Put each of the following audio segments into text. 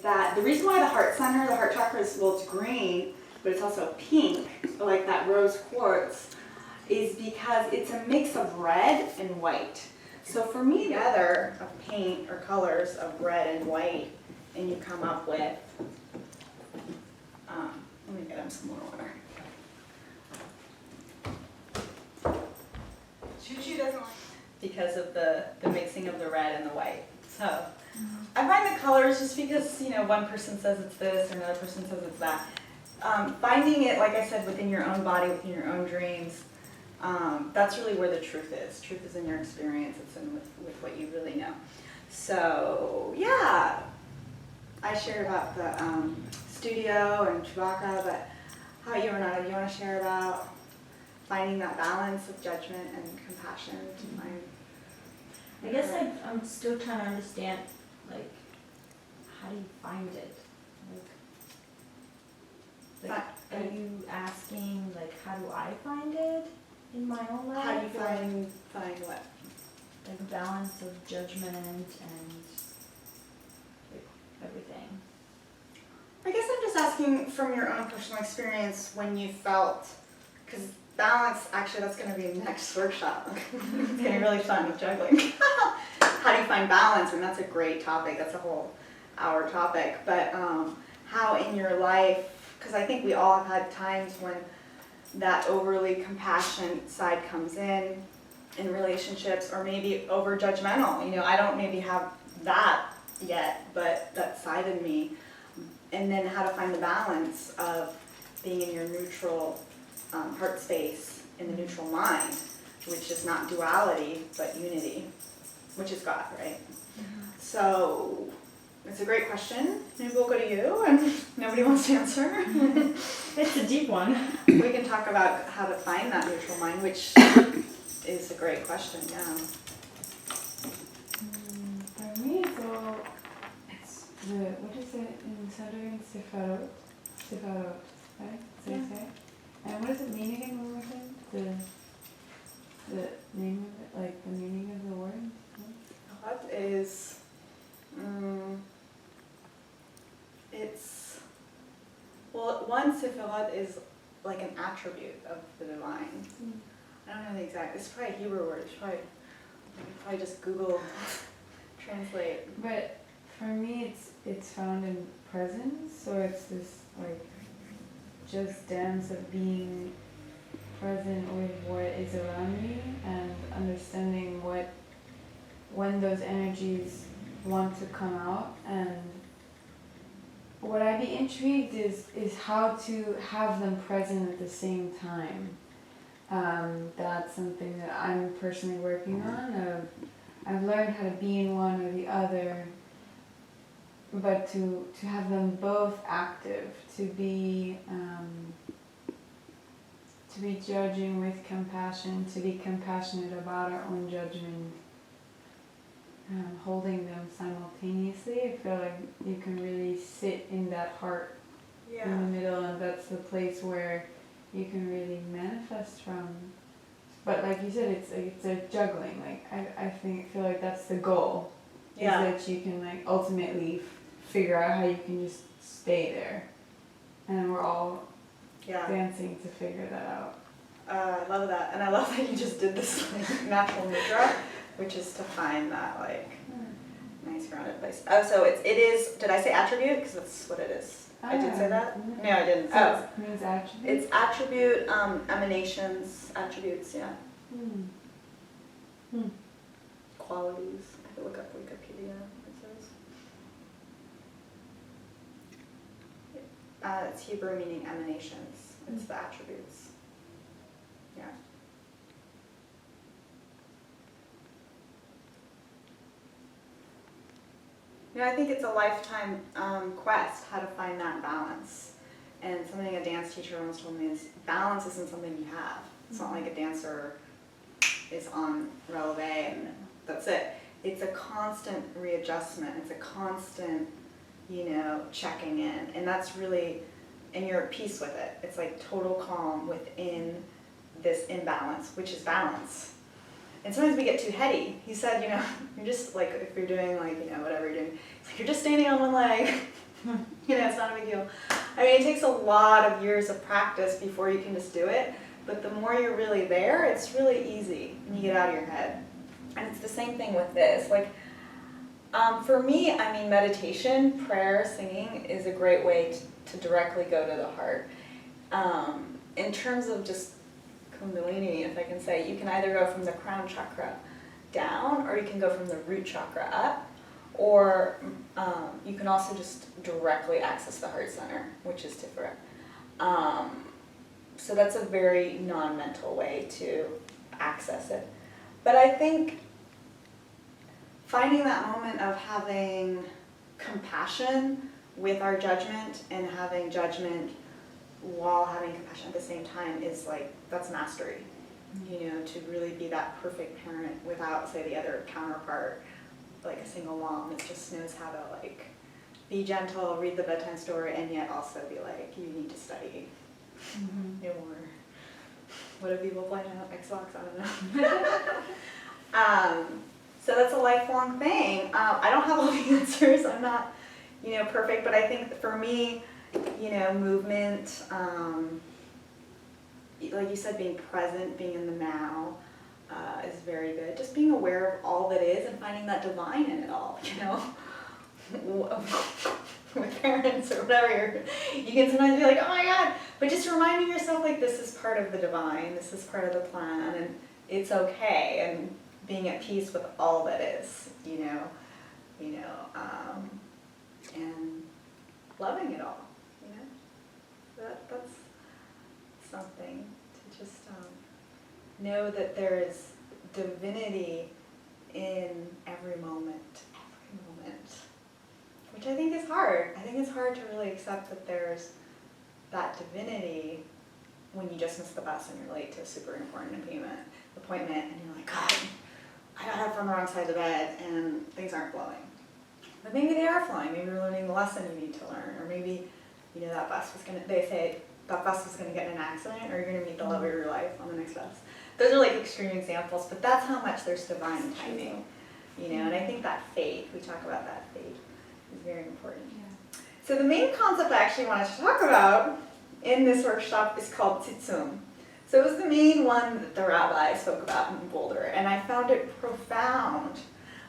that the reason why the heart center, the heart chakra is, well, it's green, but it's also pink, like that rose quartz, is because it's a mix of red and white. So for me, together of paint or colors of red and white, and you come up with, let me get him some more water. Choo-choo doesn't like because of the mixing of the red and the white. So I find the colors just because, you know, one person says it's this or another person says it's that. Finding it, like I said, within your own body, within your own dreams, that's really where the truth is. Truth is in your experience. It's in with what you really know. So yeah, I shared about the studio and Chewbacca, but how about you, Renata? Do you want to share about finding that balance of judgment and compassion to find? I guess I'm still trying to understand, like, how do you find it? Like, are you asking, like, how do I find it in my own life? How do you find what? Like, a balance of judgment and like, everything. I guess I'm just asking from your own personal experience when you felt, because balance, actually that's going to be the next workshop. It's going to be really fun with juggling. How do you find balance? And that's a great topic. That's a whole hour topic. But how in your life, because I think we all have had times when that overly compassionate side comes in relationships, or maybe over judgmental. You know, I don't maybe have that yet, but that side in me. And then how to find the balance of being in your neutral heart space, in the neutral mind, which is not duality, but unity, which is God, right? Mm-hmm. So it's a great question. Maybe we'll go to you, and nobody wants to answer. It's a deep one. We can talk about how to find that neutral mind, which is a great question, yeah. For me, so it's what is it in Southern Sefarot, right? So you say? And what does it mean again, one more time? The name of it, like the meaning of the word? What is, it's, well, one Sefarot is like an attribute of the divine. I don't know the exact, it's probably a Hebrew word. You could probably just Google translate. But for me, it's found in presence, so it's this like just dance of being present with what is around me and understanding when those energies want to come out. And what I'd be intrigued is how to have them present at the same time. That's something that I'm personally working on. I've learned how to be in one or the other, but to have them both active, to be judging with compassion, to be compassionate about our own judgment, holding them simultaneously. I feel like you can really sit in that heart in the middle, and that's the place where you can really manifest from. But like you said, it's a juggling. Like I feel like that's the goal. Yeah. Is that you can like ultimately figure out how you can just stay there, and we're all dancing to figure that out. I love that, and I love that you just did this like natural mudra, which is to find that like nice grounded place. Oh, so it is. Did I say attribute? Because that's what it is. I did say that? Mm-hmm. No, I didn't. So it means attribute? It's attribute, emanations, attributes, yeah. Qualities. I have to look up Wikipedia. It says. It's Hebrew meaning emanations. It's the attributes. Yeah. You know, I think it's a lifetime quest how to find that balance. And something a dance teacher once told me is balance isn't something you have. It's not like a dancer is on releve and that's it. It's a constant readjustment. It's a constant, checking in. And that's really, and you're at peace with it. It's like total calm within this imbalance, which is balance. And sometimes we get too heady. He said, you're just like, if you're doing like, whatever you're doing, it's like you're just standing on one leg You know, it's not a big deal. I mean, it takes a lot of years of practice before you can just do it, but the more you're really there, it's really easy and you get out of your head. And it's the same thing with this. Like, for me, I mean, meditation, prayer, singing is a great way to directly go to the heart. In terms of just Kundalini, if I can say, you can either go from the crown chakra down, or you can go from the root chakra up, or you can also just directly access the heart center, which is different. So that's a very non-mental way to access it. But I think finding that moment of having compassion with our judgment and having judgment while having compassion at the same time is like, that's mastery. You know, to really be that perfect parent without, say, the other counterpart, like a single mom that just knows how to like be gentle, read the bedtime story, and yet also be like, you need to study more. What do people play now? Xbox? I don't know. So that's a lifelong thing. I don't have all the answers. I'm not, you know, perfect, but I think for me, you know, movement, like you said, being present, being in the now, is very good. Just being aware of all that is and finding that divine in it all, you know. With parents or whatever, you can sometimes be like, oh my God, but just reminding yourself like this is part of the divine, this is part of the plan, and it's okay, and being at peace with all that is, you know, and loving it all, you know. That's something to just know that there is divinity in every moment, which I think is hard. I think it's hard to really accept that there's that divinity when you just missed the bus and you're late to a super important appointment, and you're like, God, I got up on the wrong side of the bed and things aren't flowing. But maybe they are flowing. Maybe you're learning the lesson you need to learn, or maybe, you know, they say that bus was gonna get in an accident, or you're gonna meet the love of your life on the next bus. Those are like extreme examples, but that's how much there's divine timing, you know. And I think that faith, we talk about that faith, is very important. Yeah. So the main concept I actually wanted to talk about in this workshop is called tzitsum. So it was the main one that the rabbi spoke about in Boulder, and I found it profound.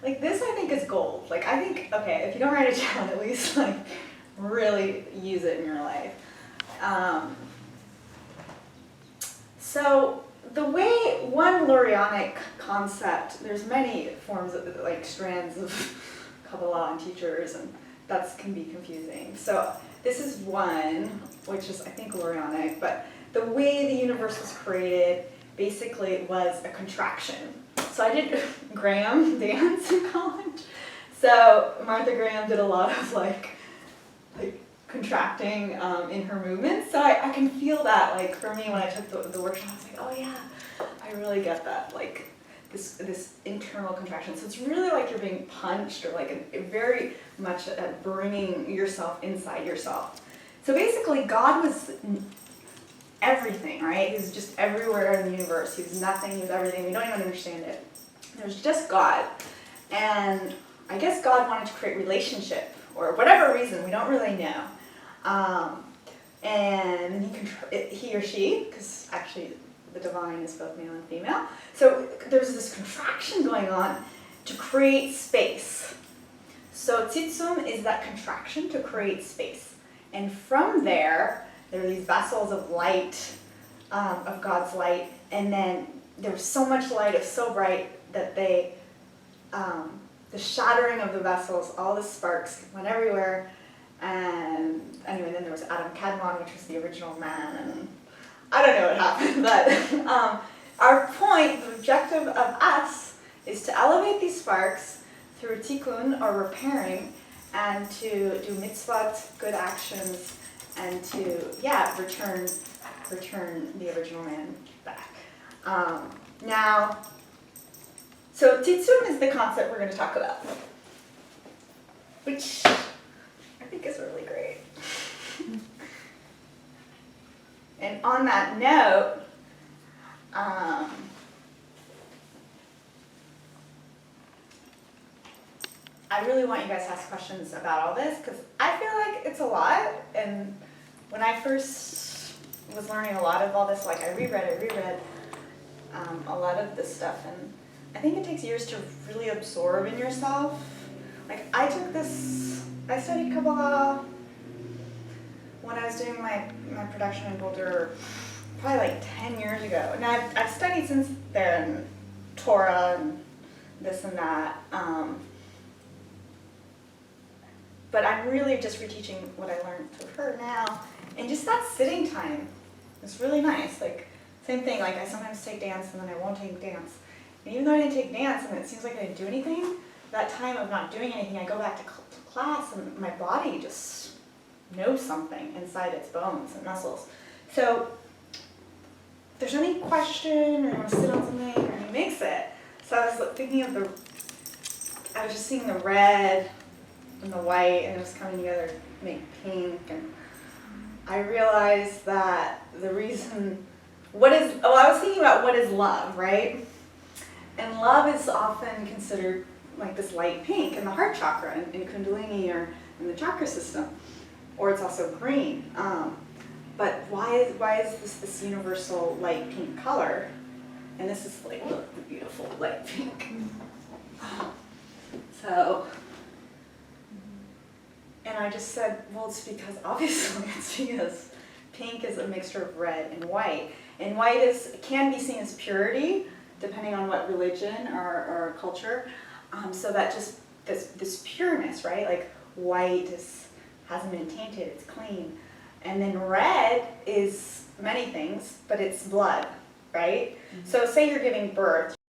Like, this I think is gold. Like, I think, okay, if you don't write it down, at least like really use it in your life. So the way one Lurianic concept, there's many forms of like strands of Kabbalah and teachers, and that can be confusing. So this is one, which is I think Lurianic, but the way the universe was created basically was a contraction. So I did Graham dance in college. So Martha Graham did a lot of like contracting in her movements. So I can feel that, like, for me when I took the workshop, I was like, oh yeah, I really get that, like this internal contraction. So it's really like you're being punched, or like a very much bringing yourself inside yourself. So basically God was everything, right? He was just everywhere in the universe. He was nothing, he was everything. We don't even understand it. There's just God. And I guess God wanted to create relationship, or whatever reason, we don't really know. And he or she, because actually the divine is both male and female. So there's this contraction going on to create space. So tzitsum is that contraction to create space. And from there are these vessels of light, of God's light, and then there's so much light, it's so bright that the shattering of the vessels, all the sparks went everywhere. And anyway, then there was Adam Kadmon, which was the original man, and I don't know what happened, but our point, the objective of us, is to elevate these sparks through tikkun, or repairing, and to do mitzvot, good actions, and to, return the original man back. Now, so tzitsum is the concept we're going to talk about, which I think is really great. And on that note, I really want you guys to ask questions about all this, because I feel like and when I first was learning a lot of all this, like I reread a lot of this stuff, and I think it takes years to really absorb in yourself. Like I studied Kabbalah when I was doing my production in Boulder probably like 10 years ago. And I've studied since then, Torah and this and that. But I'm really just reteaching what I learned through her now. And just that sitting time is really nice. Like, same thing, like I sometimes take dance and then I won't take dance. And even though I didn't take dance and it seems like I didn't do anything, that time of not doing anything, I go back to class and my body just knows something inside its bones and muscles. So, if there's any question or you want to sit on something or you mix it. So I was thinking of I was just seeing the red and the white and it was coming together to make pink, and I realized that the reason, I was thinking about what is love, right? And love is often considered like this light pink in the heart chakra, in Kundalini or in the chakra system, or it's also green. But why is this universal light pink color? And this is like, look, the beautiful light pink. So, and I just said, well, it's because pink is a mixture of red and white. And white can be seen as purity, depending on what religion or culture. So that just, this pureness, right? Like white hasn't been tainted, it's clean. And then red is many things, but it's blood, right? Mm-hmm. So say you're giving birth.